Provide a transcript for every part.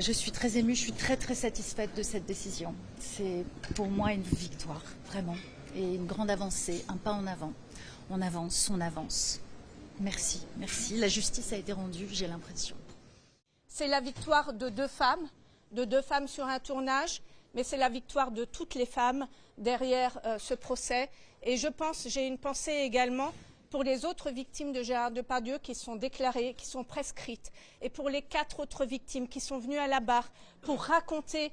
Je suis très émue, je suis très satisfaite de cette décision. C'est pour moi une victoire, vraiment, et une grande avancée, un pas en avant. On avance, on avance. Merci, merci. La justice a été rendue, j'ai l'impression. C'est la victoire de deux femmes sur un tournage, mais c'est la victoire de toutes les femmes derrière ce procès. Et je pense, j'ai une pensée également pour les autres victimes de Gérard Depardieu qui sont déclarées, qui sont prescrites, et pour les 4 autres victimes qui sont venues à la barre pour raconter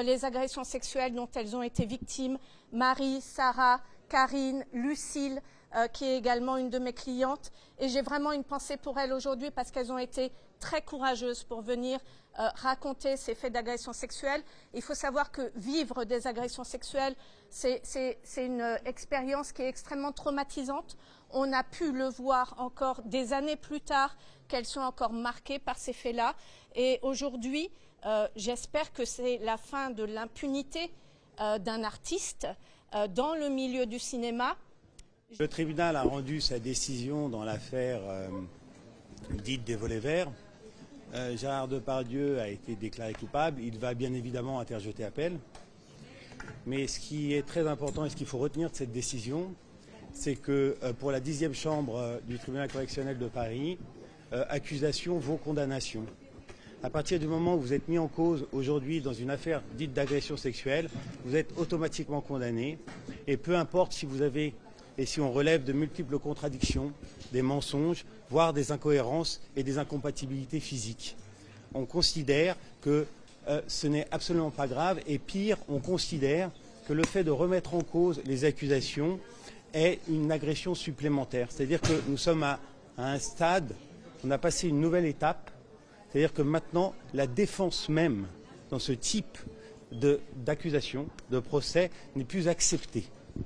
les agressions sexuelles dont elles ont été victimes, Marie, Sarah, Karine, Lucille, qui est également une de mes clientes. Et j'ai vraiment une pensée pour elles aujourd'hui parce qu'elles ont été très courageuses pour venir raconter ces faits d'agression sexuelle. Il faut savoir que vivre des agressions sexuelles, c'est une expérience qui est extrêmement traumatisante. On a pu le voir encore des années plus tard, qu'elles sont encore marquées par ces faits-là. Et aujourd'hui, j'espère que c'est la fin de l'impunité d'un artiste dans le milieu du cinéma. Le tribunal a rendu sa décision dans l'affaire dite des volets verts. Gérard Depardieu a été déclaré coupable. Il va bien évidemment interjeter appel. Mais ce qui est très important et ce qu'il faut retenir de cette décision, c'est que pour la 10e chambre du tribunal correctionnel de Paris, accusation vaut condamnation. À partir du moment où vous êtes mis en cause aujourd'hui dans une affaire dite d'agression sexuelle, vous êtes automatiquement condamné. Et peu importe si vous avez et si on relève de multiples contradictions, des mensonges, voire des incohérences et des incompatibilités physiques. On considère que ce n'est absolument pas grave et pire, on considère que le fait de remettre en cause les accusations est une agression supplémentaire. C'est-à-dire que nous sommes à un stade, on a passé une nouvelle étape, c'est-à-dire que maintenant la défense même dans ce type d'accusation, de procès, n'est plus acceptée.